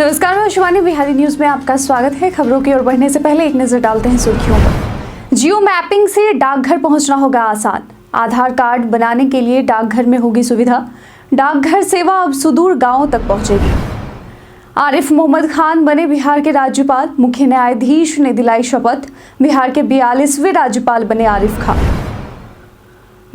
नमस्कार, मैं शिवानी। बिहारी न्यूज में आपका स्वागत है। खबरों की ओर बढ़ने से पहले एक नजर डालते हैं सुर्खियों पर। जियो मैपिंग से डाकघर पहुंचना होगा आसान। आधार कार्ड बनाने के लिए डाकघर में होगी सुविधा। डाकघर सेवा अब सुदूर गांवों तक पहुंचेगी। आरिफ मोहम्मद खान बने बिहार के राज्यपाल। मुख्य न्यायाधीश ने दिलाई शपथ। बिहार के 42वें राज्यपाल बने आरिफ खान।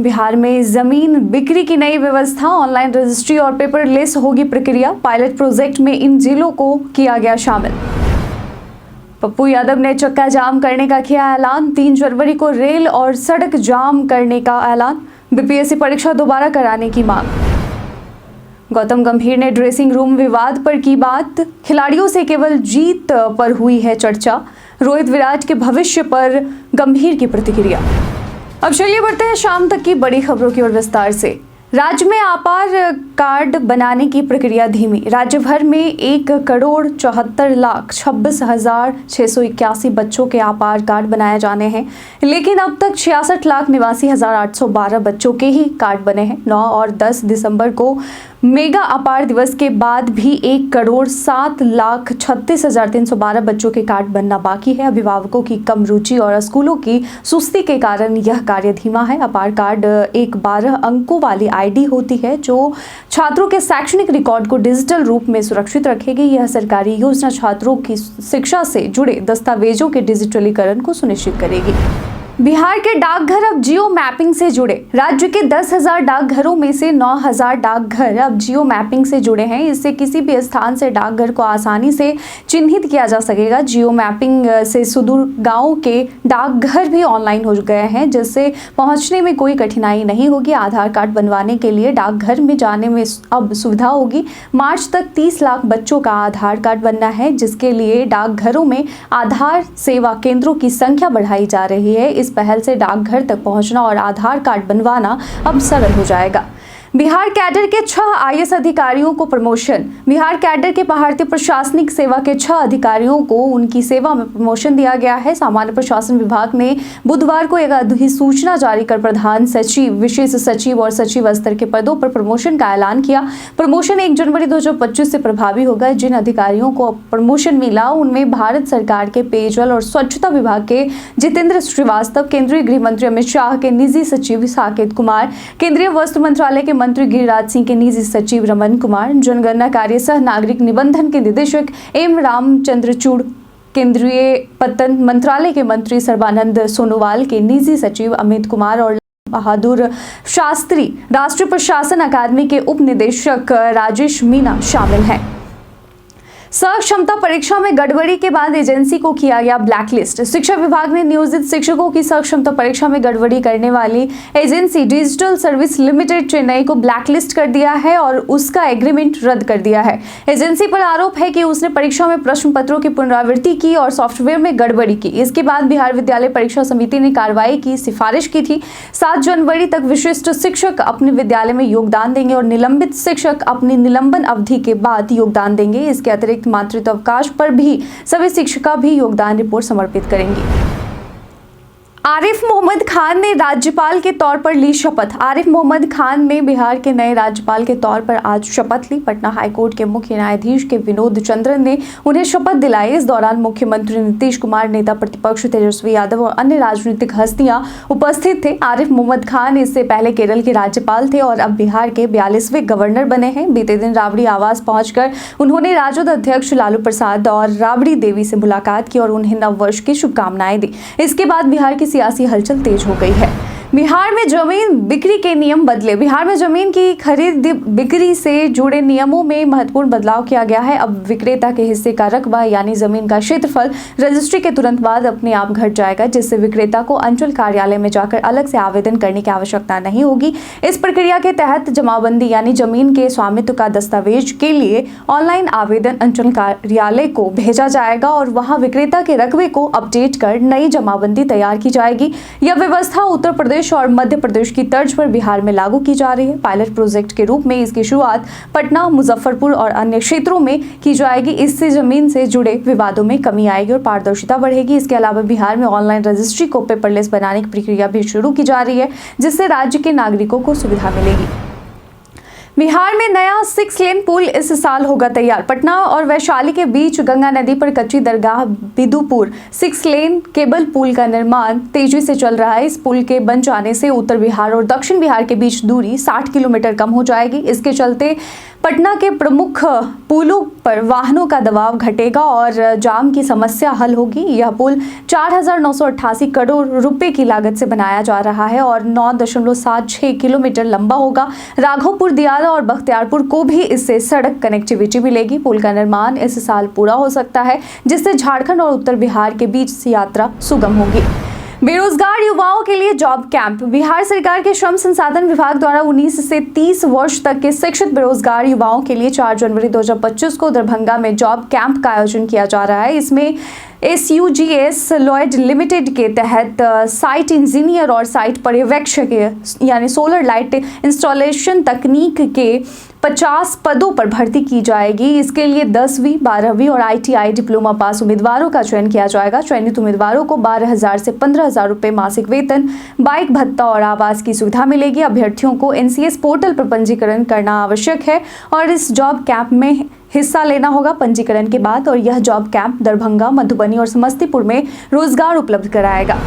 बिहार में जमीन बिक्री की नई व्यवस्था। ऑनलाइन रजिस्ट्री और पेपरलेस होगी प्रक्रिया। पायलट प्रोजेक्ट में इन जिलों को किया गया शामिल। पप्पू यादव ने चक्का जाम करने का किया ऐलान। 3 जनवरी को रेल और सड़क जाम करने का ऐलान। बीपीएससी परीक्षा दोबारा कराने की मांग। गौतम गंभीर ने ड्रेसिंग रूम विवाद पर की बात। खिलाड़ियों से केवल जीत पर हुई है चर्चा। रोहित विराट के भविष्य पर गंभीर की प्रतिक्रिया। अब चलिए बढ़ते हैं शाम तक की बड़ी खबरों की ओर विस्तार से। राज्य में आधार कार्ड बनाने की प्रक्रिया धीमी। राज्य भर में 1,74,26,681 बच्चों के आधार कार्ड बनाए जाने हैं, लेकिन अब तक 66,89,812 बच्चों के ही कार्ड बने हैं। 9 और 10 दिसंबर को मेगा अपार दिवस के बाद भी 1,07,36,312 बच्चों के कार्ड बनना बाकी है। अभिभावकों की कम रुचि और स्कूलों की सुस्ती के कारण यह कार्य धीमा है। अपार कार्ड एक 12 अंकों वाली आईडी होती है जो छात्रों के शैक्षणिक रिकॉर्ड को डिजिटल रूप में सुरक्षित रखेगी। यह सरकारी योजना छात्रों की शिक्षा से जुड़े दस्तावेजों के डिजिटलीकरण को सुनिश्चित करेगी। बिहार के डाकघर अब जियो मैपिंग से जुड़े। राज्य के 10,000 डाकघरों में से 9,000 डाकघर अब जियो मैपिंग से जुड़े हैं। इससे किसी भी स्थान से डाकघर को आसानी से चिन्हित किया जा सकेगा। जियो मैपिंग से सुदूर गांवों के डाकघर भी ऑनलाइन हो गए हैं, जिससे पहुंचने में कोई कठिनाई नहीं होगी। आधार कार्ड बनवाने के लिए डाकघर में जाने में अब सुविधा होगी। मार्च तक 30 लाख बच्चों का आधार कार्ड बनना है, जिसके लिए डाकघरों में आधार सेवा केंद्रों की संख्या बढ़ाई जा रही है। इस पहल से डाकघर तक पहुंचना और आधार कार्ड बनवाना अब सरल हो जाएगा। बिहार कैडर के 6 आईएएस अधिकारियों को प्रमोशन। बिहार कैडर के भारतीय प्रशासनिक सेवा के 6 अधिकारियों को उनकी सेवा में प्रमोशन दिया गया है। सामान्य प्रशासन विभाग ने बुधवार को एक अधिसूचना जारी कर प्रधान सचिव, विशेष सचिव और सचिव स्तर के पदों पर प्रमोशन का ऐलान किया। प्रमोशन 1 जनवरी 2025 से प्रभावी होगा। जिन अधिकारियों को प्रमोशन मिला उनमें भारत सरकार के पेयजल और स्वच्छता विभाग के जितेंद्र श्रीवास्तव, केंद्रीय गृह मंत्री अमित शाह के निजी सचिव साकेत कुमार, केंद्रीय वस्त्र मंत्रालय के मंत्री गिरिराज सिंह के निजी सचिव रमन कुमार, जनगणना कार्य सह नागरिक निबंधन के निदेशक एम रामचंद्रचूड़, केंद्रीय पत्तन मंत्रालय के मंत्री सर्बानंद सोनोवाल के निजी सचिव अमित कुमार और बहादुर शास्त्री, राष्ट्रीय प्रशासन अकादमी के उप निदेशक राजेश मीना शामिल हैं। सक्षमता परीक्षा में गड़बड़ी के बाद एजेंसी को किया गया ब्लैकलिस्ट। शिक्षा विभाग ने नियोजित शिक्षकों की सक्षमता परीक्षा में गड़बड़ी करने वाली agency digital service limited Chennai को ब्लैकलिस्ट कर दिया है और उसका एग्रीमेंट रद्द कर दिया है। एजेंसी पर आरोप है कि उसने परीक्षा में प्रश्न पत्रों की पुनरावृत्ति की और सॉफ्टवेयर में गड़बड़ी की। इसके बाद बिहार विद्यालय परीक्षा समिति ने कार्रवाई की सिफारिश की थी। 7 जनवरी तक विशिष्ट शिक्षक अपने विद्यालय में योगदान देंगे और निलंबित शिक्षक अपनी निलंबन अवधि के बाद योगदान देंगे। इसके अतिरिक्त मातृत्व अवकाश पर भी सभी शिक्षिका भी योगदान रिपोर्ट समर्पित करेंगी। आरिफ मोहम्मद खान ने राज्यपाल के तौर पर ली शपथ। आरिफ मोहम्मद खान ने बिहार के नए राज्यपाल के तौर पर आज शपथ ली। पटना हाईकोर्ट के मुख्य न्यायाधीश के विनोद चंद्रन ने उन्हें शपथ दिलाई। इस दौरान मुख्यमंत्री नीतीश कुमार, नेता प्रतिपक्ष तेजस्वी यादव और अन्य राजनीतिक हस्तियां उपस्थित थे। आरिफ मोहम्मद खान इससे पहले केरल के राज्यपाल थे और अब बिहार के 42वें गवर्नर बने हैं। बीते दिन राबड़ी आवास पहुंचकर उन्होंने राजद अध्यक्ष लालू प्रसाद और राबड़ी देवी से मुलाकात की और उन्हें नववर्ष की शुभकामनाएं दी। इसके बाद बिहार की सियासी हलचल तेज हो गई है। बिहार में जमीन बिक्री के नियम बदले। बिहार में जमीन की खरीद बिक्री से जुड़े नियमों में महत्वपूर्ण बदलाव किया गया है। अब विक्रेता के हिस्से का रकबा यानी जमीन का क्षेत्रफल रजिस्ट्री के तुरंत बाद अपने आप घट जाएगा, जिससे विक्रेता को अंचल कार्यालय में जाकर अलग से आवेदन करने की आवश्यकता नहीं होगी। इस प्रक्रिया के तहत जमाबंदी यानी जमीन के स्वामित्व का दस्तावेज के लिए ऑनलाइन आवेदन अंचल कार्यालय को भेजा जाएगा और वहां विक्रेता के रकबे को अपडेट कर नई जमाबंदी तैयार की जाएगी। यह व्यवस्था उत्तर प्रदेश और मध्य प्रदेश की तर्ज पर बिहार में लागू की जा रही है। पायलट प्रोजेक्ट के रूप में इसकी शुरुआत पटना, मुजफ्फरपुर और अन्य क्षेत्रों में की जाएगी। इससे जमीन से जुड़े विवादों में कमी आएगी और पारदर्शिता बढ़ेगी। इसके अलावा बिहार में ऑनलाइन रजिस्ट्री को पेपरलेस बनाने की प्रक्रिया भी शुरू की जा रही है, जिससे राज्य के नागरिकों को सुविधा मिलेगी। बिहार में नया 6 लेन पुल इस साल होगा तैयार। पटना और वैशाली के बीच गंगा नदी पर कच्ची दरगाह बिदुपुर 6 लेन केबल पुल का निर्माण तेजी से चल रहा है। इस पुल के बन जाने से उत्तर बिहार और दक्षिण बिहार के बीच दूरी 60 किलोमीटर कम हो जाएगी। इसके चलते पटना के प्रमुख पुलों पर वाहनों का दबाव घटेगा और जाम की समस्या हल होगी। यह पुल 4,988 करोड़ रुपए की लागत से बनाया जा रहा है और 9.76 किलोमीटर लंबा होगा। राघोपुर, दियारा और बख्तियारपुर को भी इससे सड़क कनेक्टिविटी मिलेगी। पुल का निर्माण इस साल पूरा हो सकता है, जिससे झारखंड और उत्तर बिहार के बीच यात्रा सुगम होगी। बेरोजगार युवाओं के लिए जॉब कैंप। बिहार सरकार के श्रम संसाधन विभाग द्वारा 19 से 30 वर्ष तक के शिक्षित बेरोजगार युवाओं के लिए 4 जनवरी 2025 को दरभंगा में जॉब कैंप का आयोजन किया जा रहा है। इसमें SUGS लॉयड लिमिटेड के तहत साइट इंजीनियर और साइट पर्यवेक्षक यानी सोलर लाइट इंस्टॉलेशन तकनीक के 50 पदों पर भर्ती की जाएगी। इसके लिए 10वीं, 12वीं और ITI डिप्लोमा पास उम्मीदवारों का चयन किया जाएगा। चयनित उम्मीदवारों को 12,000 से 15,000 रुपये मासिक वेतन, बाइक भत्ता और आवास की सुविधा मिलेगी। अभ्यर्थियों को NCS पोर्टल पर पंजीकरण करना आवश्यक है और इस जॉब कैंप में हिस्सा लेना होगा पंजीकरण के बाद। और यह जॉब कैंप दरभंगा, मधुबनी और समस्तीपुर में रोजगार उपलब्ध कराएगा।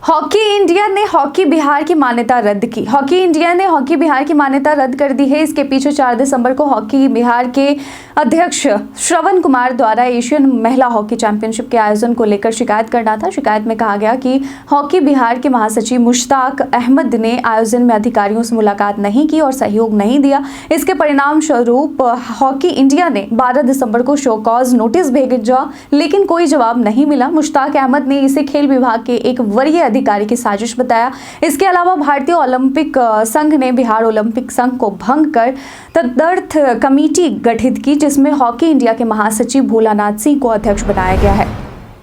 हॉकी इंडिया ने हॉकी बिहार की मान्यता रद्द की। हॉकी इंडिया ने हॉकी बिहार की मान्यता रद्द कर दी है। इसके पीछे 4 दिसंबर को हॉकी बिहार के अध्यक्ष श्रवण कुमार द्वारा एशियन महिला हॉकी चैंपियनशिप के आयोजन को लेकर शिकायत करना था। शिकायत में कहा गया कि हॉकी बिहार के महासचिव मुश्ताक अहमद ने आयोजन में अधिकारियों से मुलाकात नहीं की और सहयोग नहीं दिया। इसके परिणाम स्वरूप हॉकी इंडिया ने 12 दिसंबर को शो कॉज नोटिस भेजा, लेकिन कोई जवाब नहीं मिला। मुश्ताक अहमद ने इसे खेल विभाग के एक वरीय अधिकारी की साजिश बताया। इसके अलावा भारतीय ओलंपिक संघ ने बिहार ओलंपिक संघ को भंग कर तदर्थ कमेटी गठित की, जिसमें हॉकी इंडिया के महासचिव भोलानाथ सिंह को अध्यक्ष बनाया गया है।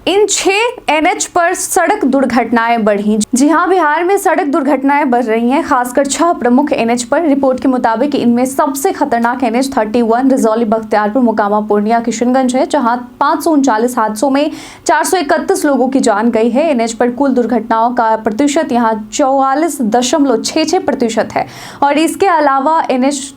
इन 6 NH पर सड़क दुर्घटनाएं बढ़ी। जी हां, बिहार में सड़क दुर्घटनाएं बढ़ रही हैं, खासकर 6 प्रमुख NH पर। रिपोर्ट के मुताबिक इनमें सबसे खतरनाक NH 31 रजौली, बख्तियारपुर, मोकामा, पूर्णिया, किशनगंज है, जहां 539 हादसों में 431 लोगों की जान गई है। NH पर कुल दुर्घटनाओं का प्रतिशत यहां 44.66% है। और इसके अलावा NH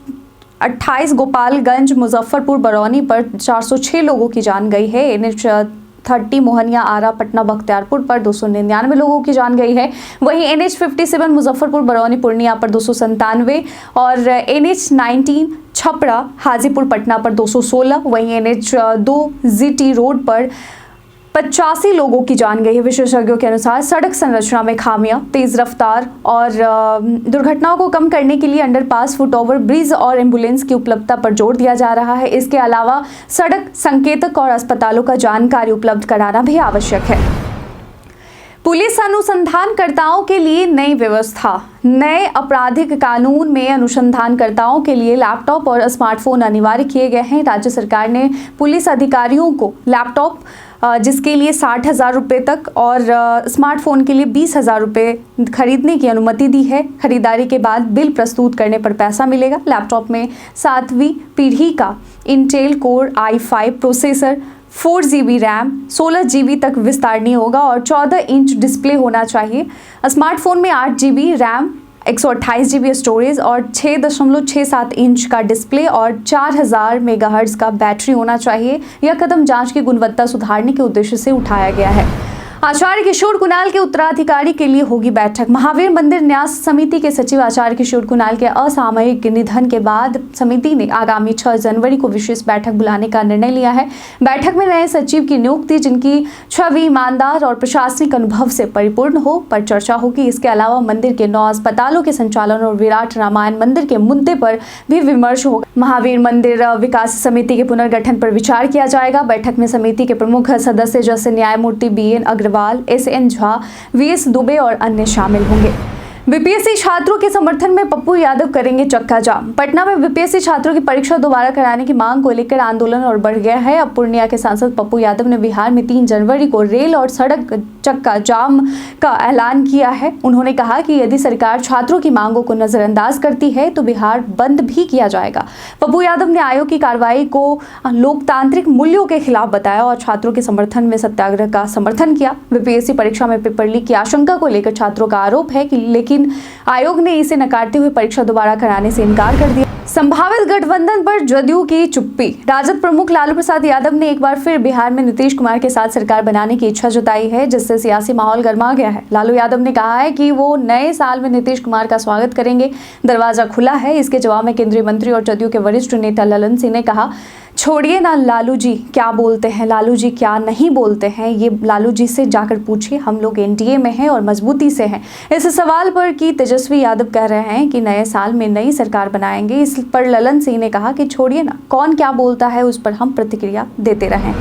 28 गोपालगंज, मुजफ्फरपुर, बरौनी पर 406 लोगों की जान गई है। NH 30 मोहनिया, आरा, पटना, बख्तियारपुर पर 299 लोगों की जान गई है। वहीं NH 57 मुजफ्फरपुर, बरौनी, पूर्णिया पर 297 और NH 19 छपरा, हाजीपुर, पटना पर 216। वहीं NH 2 GT रोड पर 85 लोगों की जान गई है। विशेषज्ञों के अनुसार सड़क संरचना में खामियां, तेज रफ्तार और दुर्घटनाओं को कम करने के लिए अंडरपास, फुटओवर ब्रिज और एम्बुलेंस की उपलब्धता पर जोर दिया जा रहा है। इसके अलावा सड़क संकेतक और अस्पतालों का जानकारी उपलब्ध कराना भी आवश्यक है। पुलिस अनुसंधानकर्ताओं के लिए नई व्यवस्था। नए आपराधिक कानून में अनुसंधानकर्ताओं के लिए लैपटॉप और स्मार्टफोन अनिवार्य किए गए हैं। राज्य सरकार ने पुलिस अधिकारियों को लैपटॉप जिसके लिए 60,000 रुपये तक और स्मार्टफोन के लिए 20,000 रुपये खरीदने की अनुमति दी है। खरीदारी के बाद बिल प्रस्तुत करने पर पैसा मिलेगा। लैपटॉप में 7वीं पीढ़ी का Intel core i5 processor, 4 GB RAM, 16 GB तक विस्तारणीय होगा और 14 इंच डिस्प्ले होना चाहिए। स्मार्टफोन में 8 GB रैम, 128 GB स्टोरेज और 6.67 इंच का डिस्प्ले और 4000 मेगाहर्ट्ज का बैटरी होना चाहिए। यह कदम जांच की गुणवत्ता सुधारने के उद्देश्य से उठाया गया है। आचार्य किशोर कुणाल के उत्तराधिकारी के लिए होगी बैठक। महावीर मंदिर न्यास समिति के सचिव आचार्य किशोर कुणाल के असामयिक निधन के बाद समिति ने आगामी 6 जनवरी को विशेष बैठक बुलाने का निर्णय लिया है। बैठक में नए सचिव की नियुक्ति, जिनकी छवि ईमानदार और प्रशासनिक अनुभव से परिपूर्ण हो, पर चर्चा होगी। इसके अलावा मंदिर के 9 अस्पतालों के संचालन और विराट रामायण मंदिर के मुद्दे पर भी विमर्श होगा। महावीर मंदिर विकास समिति के पुनर्गठन पर विचार किया जाएगा। बैठक में समिति के प्रमुख सदस्य जैसे न्यायमूर्ति BN Agarwal, SN Jha, VS Dubey और अन्य शामिल होंगे। बीपीएससी छात्रों के समर्थन में पप्पू यादव करेंगे चक्का जाम। पटना में बीपीएससी छात्रों की परीक्षा दोबारा कराने की मांग को लेकर आंदोलन और बढ़ गया है। अब पूर्णिया के सांसद पप्पू यादव ने बिहार में 3 जनवरी को रेल और सड़क चक्का जाम का ऐलान किया है। उन्होंने कहा कि यदि सरकार छात्रों की मांगों को नजरअंदाज करती है तो बिहार बंद भी किया जाएगा। पप्पू यादव ने आयोग की कार्रवाई को लोकतांत्रिक मूल्यों के खिलाफ बताया और छात्रों के समर्थन में सत्याग्रह का समर्थन किया। बीपीएससी परीक्षा में पेपर लीक की आशंका को लेकर छात्रों का आरोप है कि लेकिन आयोग ने इसे नकारते हुए परीक्षा दोबारा कराने से इनकार कर दिया। संभावित गठबंधन पर जदयू की चुप्पी। राजद प्रमुख लालू प्रसाद यादव ने एक बार फिर बिहार में नीतीश कुमार के साथ सरकार बनाने की इच्छा जताई है, जिससे सियासी माहौल गर्मा गया है। लालू यादव ने कहा है कि वो नए साल में नीतीश कुमार का स्वागत करेंगे, दरवाजा खुला है। इसके जवाब में केंद्रीय मंत्री और जदयू के वरिष्ठ नेता ललन सिंह ने कहा, छोड़िए ना लालू जी क्या बोलते हैं, लालू जी क्या नहीं बोलते हैं, ये लालू जी से जाकर पूछिए। हम लोग एनडीए में हैं और मजबूती से हैं। इस सवाल पर कि तेजस्वी यादव कह रहे हैं कि नए साल में नई सरकार बनाएंगे, इस पर ललन सिंह ने कहा कि छोड़िए ना, कौन क्या बोलता है उस पर हम प्रतिक्रिया देते रहें।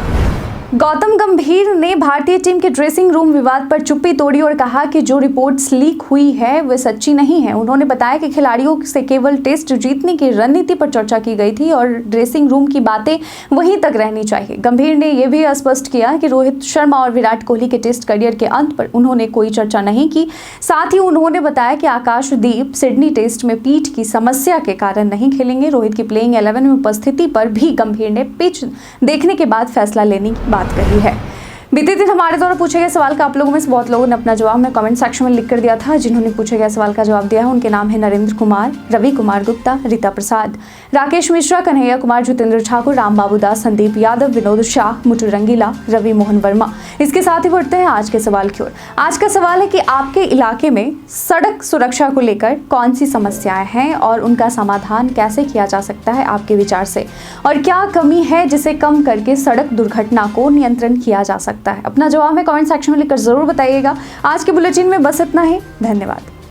गौतम गंभीर ने भारतीय टीम के ड्रेसिंग रूम विवाद पर चुप्पी तोड़ी और कहा कि जो रिपोर्ट्स लीक हुई है वे सच्ची नहीं है। उन्होंने बताया कि खिलाड़ियों से केवल टेस्ट जीतने की रणनीति पर चर्चा की गई थी और ड्रेसिंग रूम की बातें वहीं तक रहनी चाहिए। गंभीर ने यह भी स्पष्ट किया कि रोहित शर्मा और विराट कोहली के टेस्ट करियर के अंत पर उन्होंने कोई चर्चा नहीं की। साथ ही उन्होंने बताया कि आकाशदीप सिडनी टेस्ट में पीठ की समस्या के कारण नहीं खेलेंगे। रोहित की प्लेइंग 11 में उपस्थिति पर भी गंभीर ने पिच देखने के बाद फैसला लेने की बात कही है। बीते दिन हमारे द्वारा पूछे गए सवाल का आप लोगों में से बहुत लोगों ने अपना जवाब में कमेंट सेक्शन में लिख कर दिया था। जिन्होंने पूछे गए सवाल का जवाब दिया है उनके नाम है नरेंद्र कुमार, रवि कुमार गुप्ता, रीता प्रसाद, राकेश मिश्रा, कन्हैया कुमार, जितेंद्र ठाकुर, राम बाबू दास, संदीप यादव, विनोद शाह, मुटु रंगीला, रवि मोहन वर्मा। इसके साथ ही बढ़ते हैं आज के सवाल की ओर। आज का सवाल है कि आपके इलाके में सड़क सुरक्षा को लेकर कौन सी समस्याएं हैं और उनका समाधान कैसे किया जा सकता है आपके विचार से, और क्या कमी है जिसे कम करके सड़क दुर्घटना को नियंत्रण किया जा सकता है। अपना जवाब में कमेंट सेक्शन में लिखकर जरूर बताइएगा। आज के बुलेटिन में बस इतना ही। धन्यवाद।